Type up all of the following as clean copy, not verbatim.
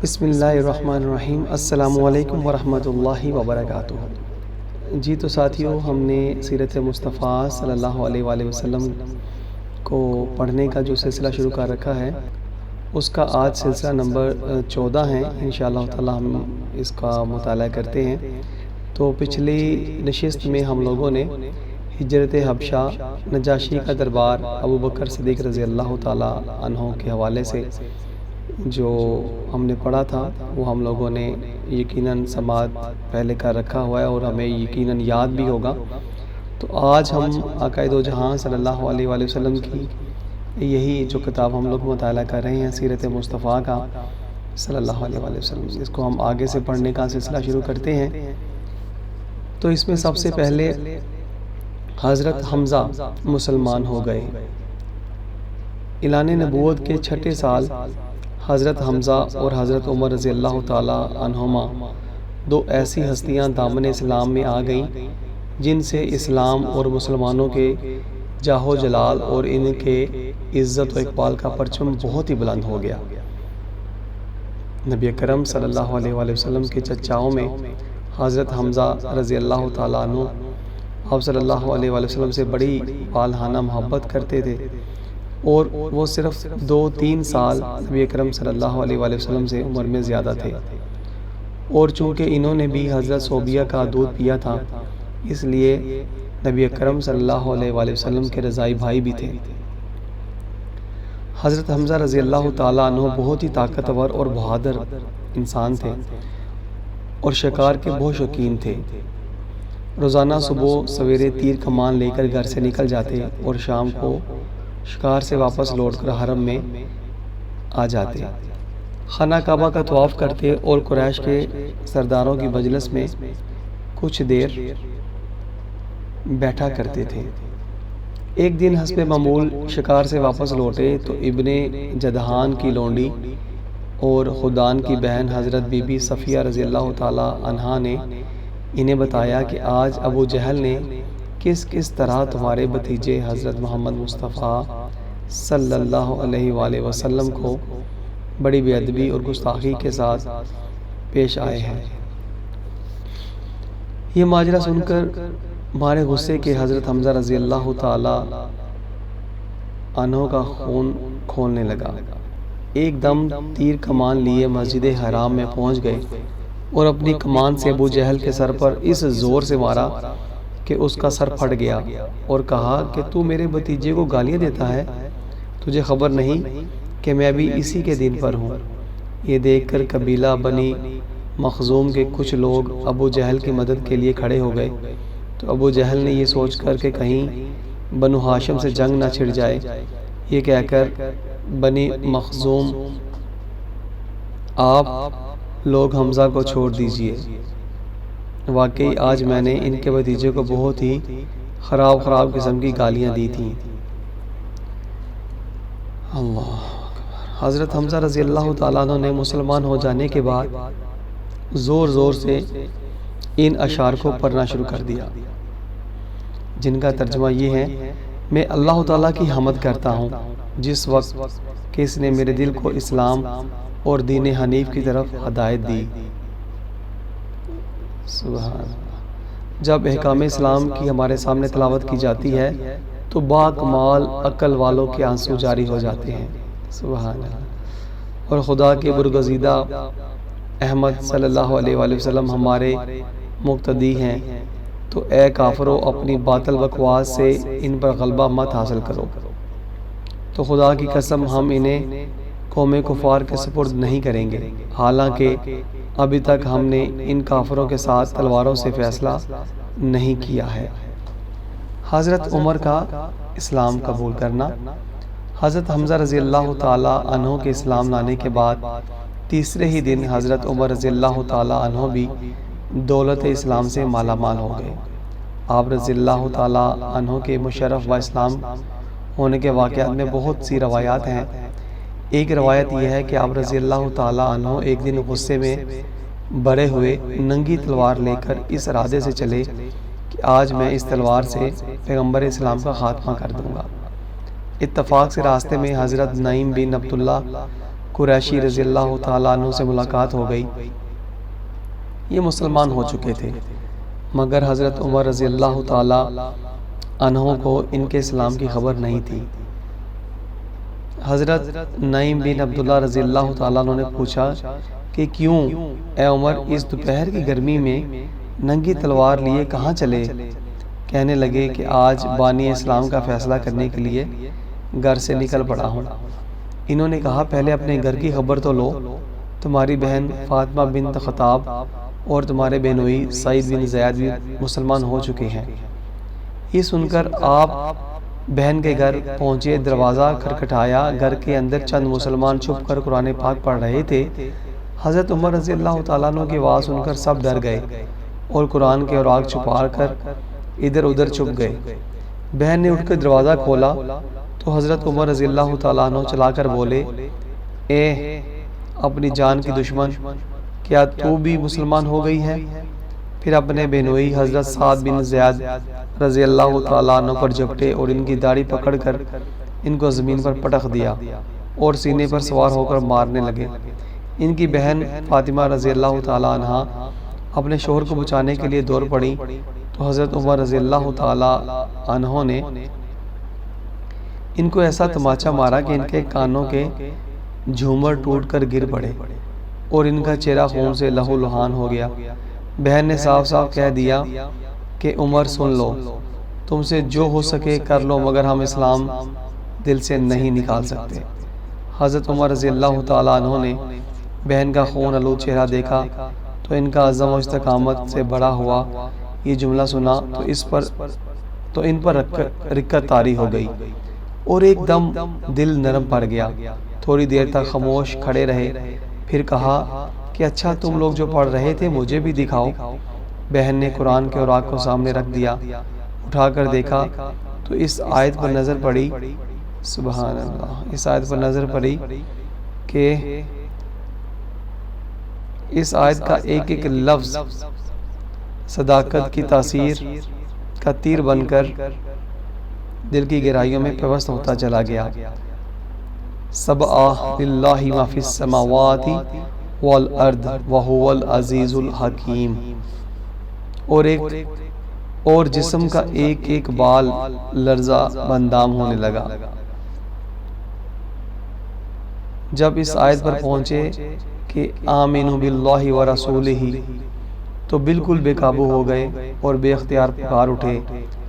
بسم اللہ الرحمن الرحیم۔ السلام علیکم ورحمۃ اللہ وبرکاتہ۔ جی تو ساتھیوں، ہم نے سیرت مصطفیٰ صلی اللہ علیہ وآلہ وسلم کو پڑھنے کا جو سلسلہ شروع کر رکھا ہے، اس کا آج سلسلہ نمبر 14 ہے۔ انشاءاللہ تعالی ہم اس کا مطالعہ کرتے ہیں۔ تو پچھلی نشست میں ہم لوگوں نے ہجرت حبشہ، نجاشی کا دربار، ابو بکر صدیق رضی اللہ تعالی عنہ کے حوالے سے جو ہم نے پڑھا تھا، وہ ہم لوگوں نے یقیناً سماعت پہلے کا رکھا ہوا ہے اور ہمیں یقیناً یاد بھی ہوگا۔ تو آج ہم آقائے دو جہاں صلی اللہ علیہ وآلہ وسلم کی یہی جو کتاب ہم لوگ مطالعہ کر رہے ہیں، سیرت مصطفیٰ کا صلی اللہ علیہ وآلہ وسلم، اس کو ہم آگے سے پڑھنے کا سلسلہ شروع کرتے ہیں۔ تو اس میں سب سے پہلے حضرت حمزہ مسلمان ہو گئے۔ اعلان نبوت کے چھٹے سال حضرت حمزہ اور حضرت عمر رضی اللہ تعالی عنہما دو ایسی ہستیاں دامن اسلام میں آ گئیں جن سے اسلام اور مسلمانوں کے جاہ و جلال اور ان کے عزت و اقبال کا پرچم بہت ہی بلند ہو گیا۔ نبی اکرم صلی اللہ علیہ وآلہ وسلم کے چچاؤں میں حضرت حمزہ رضی اللہ تعالیٰ عنہ آپ صلی اللہ علیہ وآلہ وسلم سے بڑی والہانہ محبت کرتے تھے، اور وہ صرف 2-3 سال نبی اکرم صلی اللہ علیہ وآلہ وسلم سے عمر میں زیادہ تھے، اور چونکہ انہوں نے بھی حضرت صوبیہ کا دودھ پیا تھا، اس لیے نبی اکرم صلی اللہ علیہ وآلہ وسلم کے رضائی بھائی بھی تھے۔ حضرت حمزہ رضی اللہ تعالیٰ عنہ بہت ہی طاقتور اور بہادر انسان تھے اور شکار کے بہت شوقین تھے۔ روزانہ صبح سویرے تیر کمان لے کر گھر سے نکل جاتے اور شام کو شکار سے واپس لوٹ کر حرم میں آ جاتے، خانہ کعبہ کا طواف کرتے اور قریش کے سرداروں کی مجلس میں کچھ دیر بیٹھا کرتے تھے۔ ایک دن حسب معمول شکار سے واپس لوٹے تو ابن جدہان کی لونڈی اور خدان کی بہن حضرت بی بی صفیہ رضی اللہ تعالی عنہا نے انہیں بتایا کہ آج ابو جہل نے کس طرح تمہارے بھتیجے حضرت محمد مصطفیٰ صلی اللہ علیہ وآلہ وسلم کو بڑی بے ادبی اور گستاخی کے ساتھ پیش آئے ہیں۔ یہ ماجرا سن کر مارے غصے کے حضرت حمزہ رضی اللہ تعالی عنہ کا خون کھولنے لگا۔ ایک دم تیر کمان لیے مسجد حرام میں پہنچ گئے اور اپنی کمان سے ابو جہل کے سر پر اس زور سے مارا کہ اس کا سر پھٹ گیا، اور کہا کہ تو میرے بھتیجے کو گالیاں دیتا ہے، تجھے خبر نہیں کہ میں ابھی اسی کے دن پر ہوں۔ یہ دیکھ کر قبیلہ بنی مخزوم کے کچھ لوگ ابو جہل کی مدد کے لیے کھڑے ہو گئے، تو ابو جہل نے یہ سوچ کر کہ کہیں بنو ہاشم سے جنگ نہ چھڑ جائے، یہ کہہ کر بنی مخزوم آپ لوگ حمزہ کو چھوڑ دیجئے، واقعی آج میں نے ان کے بھتیجے کو بہت ہی خراب قسم کی گالیاں دی تھیں۔ اللہ اکبر۔ حضرت حمزہ رضی اللہ تعالیٰ عنہ نے مسلمان ہو جانے کے بعد زور سے ان اشعار کو پڑھنا شروع کر دیا، جن کا ترجمہ یہ ہے: میں اللہ تعالیٰ کی حمد کرتا ہوں جس وقت کہ اس نے میرے دل کو اسلام اور دین حنیف کی طرف ہدایت دی۔ سبحان اللہ۔ جب احکام اسلام کی ہمارے سامنے تلاوت کی جاتی ہے تو باکمال عقل والوں کے آنسو جاری ہو جاتے ہیں۔ سبحان اللہ۔ اور خدا کے برگزیدہ احمد صلی اللہ علیہ وآلہ وسلم ہمارے مقتدی ہیں، تو اے کافرو اپنی باطل بکواس سے ان پر غلبہ مت حاصل کرو۔ تو خدا کی قسم ہم انہیں قوم کفار کے سپرد نہیں کریں گے، حالانکہ ابھی تک ہم نے ان کافروں کے ساتھ تلواروں سے فیصلہ نہیں کیا ہے۔ حضرت عمر کا اسلام قبول کرنا۔ حضرت حمزہ رضی اللہ تعالی عنہ کے اسلام لانے کے بعد تیسرے ہی دن حضرت عمر رضی اللہ تعالی عنہ بھی دولت اسلام سے مالا مال ہو گئے۔ آپ رضی اللہ تعالی عنہ کے مشرف و اسلام ہونے کے واقعات میں بہت سی روایات ہیں۔ ایک روایت یہ ہے کہ آپ رضی اللہ تعالی عنہ ایک دن غصے میں بھرے ہوئے ننگی تلوار لے کر اس ارادے سے چلے کہ آج میں اس تلوار سے پیغمبر اسلام کا خاتمہ کر دوں گا۔ اتفاق سے راستے میں حضرت نعیم بن عبداللہ قریشی رضی اللہ تعالیٰ عنہ سے ملاقات ہو گئی۔ یہ مسلمان ہو چکے تھے، مگر حضرت عمر رضی اللہ تعالیٰ عنہ کو ان کے اسلام کی خبر نہیں تھی۔ حضرت نعیم بن عبداللہ رضی اللہ تعالیٰ عنہ نے پوچھا کہ کیوں اے عمر، اس دوپہر کی گرمی میں ننگی تلوار لیے کہاں چلے؟ کہنے لگے کہ آج بانی اسلام کا فیصلہ کرنے کے لیے گھر سے نکل پڑا ہوں۔ انہوں نے کہا پہلے اپنے گھر کی خبر تو لو، تمہاری بہن فاطمہ بنت خطاب اور تمہارے بہنوئی سعید بن زید بھی مسلمان ہو چکے ہیں۔ یہ سن کر آپ بہن کے گھر پہنچے، دروازہ کھٹکھٹایا، گھر کے اندر چند مسلمان چھپ کر قرآن پاک پڑھ رہے تھے۔ حضرت عمر رضی اللہ تعالیٰ عنہ کی آواز سن کر سب ڈر گئے اور قرآن کے اوراق چھپا کر ادھر ادھر چھپ گئے۔ بہن نے اٹھ کر دروازہ کھولا تو حضرت عمر رضی اللہ تعالیٰ عنہ چلا کر بولے، اے اپنی جان کی دشمن، کیا تو بھی مسلمان ہو گئی ہے؟ پھر اپنے بہنوئی حضرت سعد بن زید رضی اللہ تعالیٰ عنہ پر جھپٹے اور ان کی داڑھی پکڑ کر ان کو زمین پر پٹخ دیا اور سینے پر سوار ہو کر مارنے لگے۔ ان کی بہن فاطمہ رضی اللہ تعالیٰ عنہ اپنے شوہر کو بچانے کے لیے دوڑ پڑی تو حضرت عمر رضی اللہ تعالیٰ عنہ نے ان کو ایسا تماچا مارا کہ ان کے کانوں کے جھومر ٹوٹ کر گر پڑے اور ان کا چہرہ خون سے لہو لہان ہو گیا۔ بہن نے صاف صاف کہہ دیا کہ عمر سن لو، تم سے جو ہو سکے کر لو، مگر ہم اسلام دل سے نہیں نکال سکتے۔ حضرت عمر رضی اللہ تعالیٰ عنہ نے بہن کا خون آلود چہرہ دیکھا تو ان کا عزم و استقامت سے بڑا ہوا۔ یہ جملہ سنا تو ان پر رکت طاری ہو گئی اور ایک دم دل نرم پڑ گیا۔ تھوڑی دیر تک خاموش کھڑے رہے، پھر کہا کہ اچھا تم لوگ جو پڑھ رہے تھے مجھے بھی دکھاؤ۔ بہن نے قرآن کے اوراق کو سامنے رکھ دیا، اٹھا کر دیکھا تو اس آیت پر نظر پڑی، سبحان اللہ، اس آیت پر نظر پڑی کہ اس آیت کا ایک ایک لفظ صداقت کی تاثیر کا تیر بن کر دل کی گہرائیوں میں پیوست ہوتا چلا گیا۔ سبح للہ ما فی السماوات والارض وہو العزیز الحکیم، اور جسم کا ایک ایک بال لرزہ بندام ہونے لگا۔ جب اس آیت پر پہنچے کہ آمنوا باللہ ورسولہ تو بالکل بے قابو ہو گئے اور بے اختیار پکار اٹھے،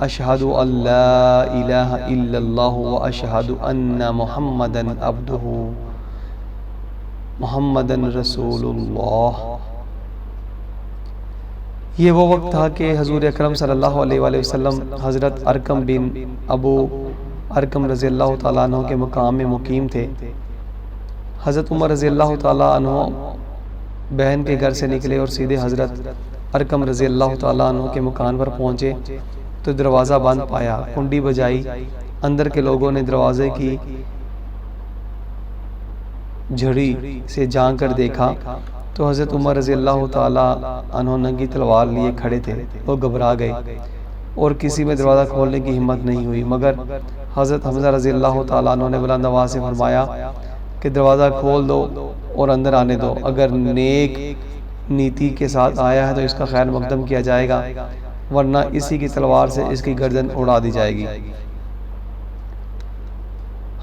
اشہد ان لا الہ الا اللہ واشہد ان محمدًا عبدہ محمدً رسول اللہ۔ یہ وہ وقت تھا کہ حضور اکرم صلی اللہ علیہ وآلہ وسلم حضرت ارقم بن ابو ارقم رضی اللہ تعالیٰ عنہ کے مقام میں مقیم تھے۔ حضرت عمر رضی اللہ تعالیٰ عنہ بہن کے گھر سے نکلے اور سیدھے حضرت ارقم رضی اللہ تعالیٰ عنہ کے مکان پر پہنچے تو دروازہ بند پایا، کنڈی بجائی، اندر کے لوگوں نے دروازے کی جھڑی سے جھانک کر دیکھا تو حضرت عمر رضی اللہ تعالیٰ عنہ ننگی تلوار لیے کھڑے تھے۔ وہ گھبرا گئے اور کسی میں دروازہ کھولنے کی ہمت نہیں ہوئی، مگر حضرت حمزہ رضی اللہ تعالیٰ عنہ نے بلند آواز سے فرمایا کہ دروازہ کھول دو اور اندر آنے دو، اگر نیک نیتی کے ساتھ آیا ہے تو اس کا خیر مقدم کیا جائے گا، ورنہ اسی کی تلوار سے اس کی گردن اڑا دی جائے گی۔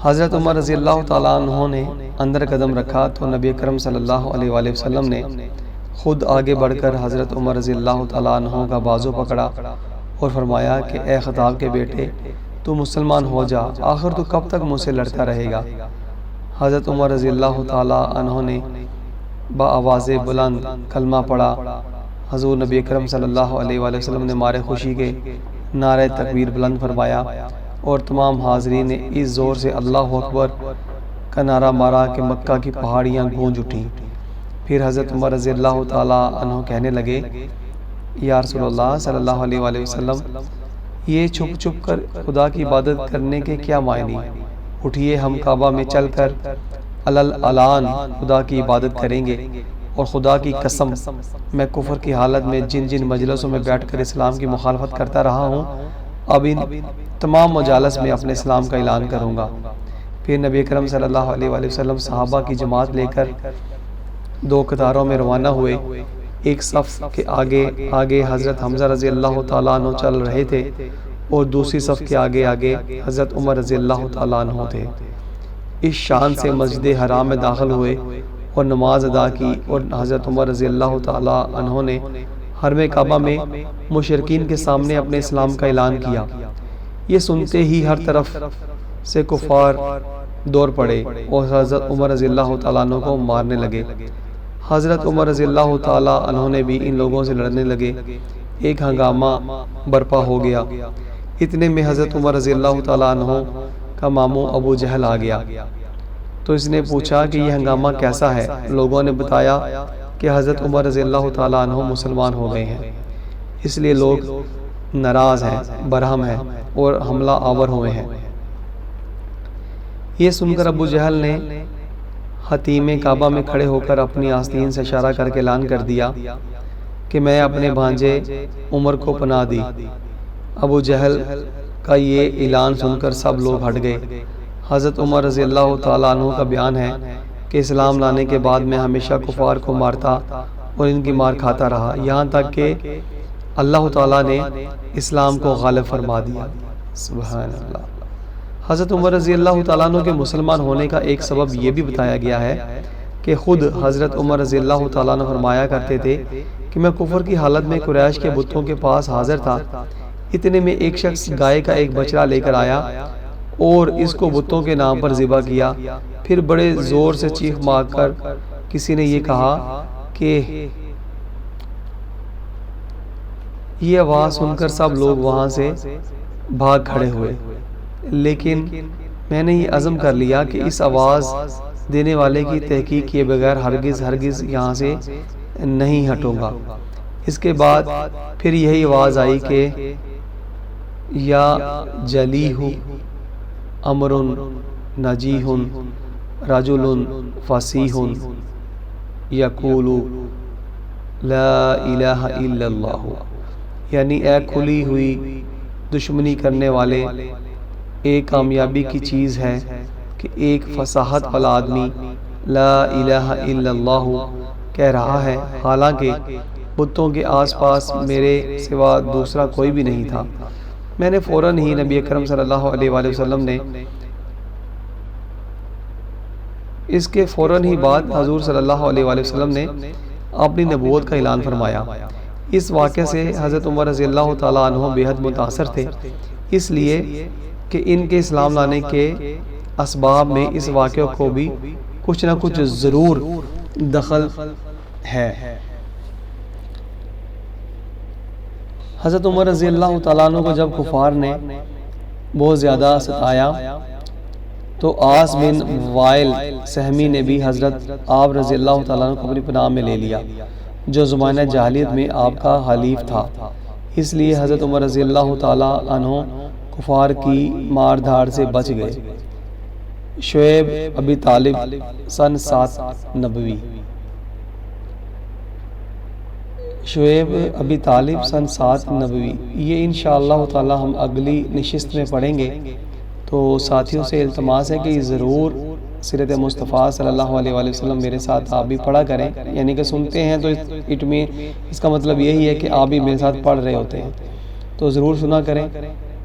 حضرت عمر رضی اللہ تعالیٰ عنہ نے اندر قدم رکھا تو نبی اکرم صلی اللہ علیہ وآلہ وسلم نے خود آگے بڑھ کر حضرت عمر رضی اللہ تعالیٰ عنہ کا بازو پکڑا اور فرمایا کہ اے خطاب کے بیٹے، تو مسلمان ہو جا، آخر تو کب تک مجھ سے لڑتا رہے گا؟ حضرت عمر رضی اللہ تعالیٰ عنہ نے بآواز بلند کلمہ پڑھا۔ حضور نبی اکرم صلی اللہ علیہ وآلہ وسلم نے مارے خوشی کے نعرہ تکبیر بلند فرمایا اور تمام حاضرین نے اس زور سے اللہ اکبر کا نعرہ مارا کہ مکہ کی پہاڑیاں گونج اٹھیں۔ پھر حضرت عمر رضی اللہ تعالیٰ عنہ کہنے لگے، یا رسول اللہ صلی اللہ علیہ وآلہ وسلم، یہ چھپ چھپ کر خدا کی عبادت کرنے کے کیا معنی؟ اٹھیے، ہم کعبہ میں چل کر علن خدا کی عبادت کریں گے، اور خدا کی قسم میں کفر کی حالت میں جن جن مجلسوں میں بیٹھ کر اسلام کی مخالفت کرتا رہا ہوں، اب ان تمام مجالس میں اپنے اسلام کا اعلان کروں گا۔ پھر نبی اکرم صلی اللہ علیہ وآلہ وسلم صحابہ کی جماعت لے کر 2 قطاروں میں روانہ ہوئے۔ ایک صف کے آگے حضرت حمزہ رضی اللہ تعالیٰ عنہ چل رہے تھے اور دوسری صف کے آگے حضرت عمر رضی اللہ تعالیٰ عنہ تھے۔ اس شان سے مسجد حرام میں داخل ہوئے اور نماز ادا کی، اور حضرت عمر رضی اللہ تعالیٰ عنہ نے حرم کعبہ میں مشرکین کے سامنے اپنے اسلام کا اعلان کیا۔ یہ سنتے ہی ہر طرف سے کفار دور پڑے اور حضرت عمر رضی اللہ تعالیٰ عنہ کو مارنے لگے۔ حضرت عمر رضی اللہ تعالیٰ عنہ نے بھی ان لوگوں سے لڑنے لگے۔ ایک ہنگامہ برپا ہو گیا۔ اتنے میں حضرت عمر رضی اللہ تعالیٰ عنہ کا ماموں ابو جہل آ گیا، تو اس نے پوچھا کہ یہ ہنگامہ کیسا ہے؟ لوگوں نے بتایا کہ حضرت عمر رضی اللہ تعالیٰ عنہ مسلمان ہو گئے ہیں، اس لیے لوگ ناراض ہیں، برہم ہیں اور حملہ آور ہوئے ہیں۔ یہ سن کر ابو جہل نے حتیم کعبہ میں کھڑے ہو کر اپنی آستین سے اشارہ کر کے اعلان کر دیا کہ میں اپنے بھانجے عمر کو پناہ دی۔ ابو جہل کا یہ اعلان سن کر سب لوگ ہٹ گئے۔ حضرت عمر رضی اللہ تعالیٰ عنہ کا بیان ہے کہ اسلام لانے کے بعد میں ہمیشہ کفار کو مارتا اور ان کی مار کھاتا رہا، یہاں تک کہ اللہ تعالیٰ نے اسلام کو غالب فرما دیا۔ سبحان اللہ۔ حضرت عمر رضی اللہ تعالیٰ عنہ کے مسلمان ہونے کا ایک سبب یہ بھی بتایا گیا ہے کہ خود حضرت عمر رضی اللہ تعالیٰ عنہ فرمایا کرتے تھے کہ میں کفر کی حالت میں قریش کے بتوں کے پاس حاضر تھا۔ اتنے میں ایک شخص گائے کا ایک بچڑا لے کر آیا اور اس کو بتوں کے نام پر ذبح کیا۔ پھر بڑے زور سے چیخ مار کر کسی نے یہ کہا کہ یہ آواز سن کر سب لوگ وہاں سے بھاگ کھڑے ہوئے، لیکن میں نے یہ عزم کر لیا کہ اس آواز دینے والے کی تحقیق کیے بغیر ہرگز یہاں سے نہیں ہٹوں گا۔ اس کے بعد پھر یہی آواز آئی کہ یا جلیہ امر نجیح رجل فصیح یقول لا الہ الا اللہ، یعنی اے کھلی ہوئی دشمنی کرنے والے، ایک کامیابی کی چیز ہے کہ ایک فصاحت والا آدمی لا الہ الا اللہ کہہ رہا ہے، حالانکہ بتوں کے آس پاس میرے سوا دوسرا کوئی بھی نہیں تھا۔ میں نے فوراً ہی نبی اکرم صلی اللہ علیہ وآلہ وسلم نے اس کے فوراً ہی بعد حضور صلی اللہ علیہ وآلہ وسلم نے اپنی نبوت کا اعلان فرمایا۔ اس واقعے سے حضرت عمر رضی اللہ تعالیٰ عنہ بے حد متاثر تھے، اس لیے کہ ان کے اسلام لانے کے اسباب میں اس واقعے کو بھی کچھ نہ کچھ ضرور دخل ہے۔ حضرت عمر رضی اللہ تعالیٰ عنہ کو جب کفار نے بہت زیادہ ستایا تو عاص بن وائل سہمی نے بھی حضرت آپ رضی اللہ تعالیٰ عنہ کو اپنی پناہ میں لے لیا، جو زمانہ جاہلیت میں آپ کا حلیف تھا۔ اس لیے حضرت عمر رضی اللہ تعالیٰ عنہ کفار کی مار دھاڑ سے بچ گئے۔ شعیب ابی طالب سن 7 نبوی۔ شعیب ابی طالب سن 7 نبوی، یہ انشاءاللہ تعالی ہم اگلی نشست میں پڑھیں گے۔ تو ساتھیوں سے التماس ہے کہ ضرور سیرت مصطفیٰ صلی اللہ علیہ وآلہ وسلم میرے ساتھ آپ بھی پڑھا کریں، یعنی کہ سنتے ہیں تو اس کا مطلب یہی ہے کہ آپ بھی میرے ساتھ پڑھ رہے ہوتے ہیں، تو ضرور سنا کریں۔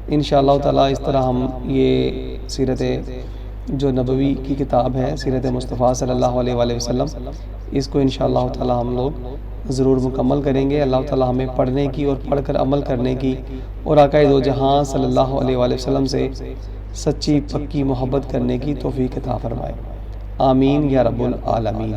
انشاءاللہ تعالی اس طرح ہم یہ سیرت جو نبوی کی کتاب ہے سیرت مصطفیٰ صلی اللہ علیہ وآلہ وسلم، اس کو انشاءاللہ تعالی ہم لوگ ضرور مکمل کریں گے۔ اللہ تعالی ہمیں پڑھنے کی اور پڑھ کر عمل کرنے کی اور آقا دو جہاں صلی اللہ علیہ وآلہ وسلم سے سچی پکی محبت کرنے کی توفیق عطا فرمائے۔ آمین یا رب العالمین۔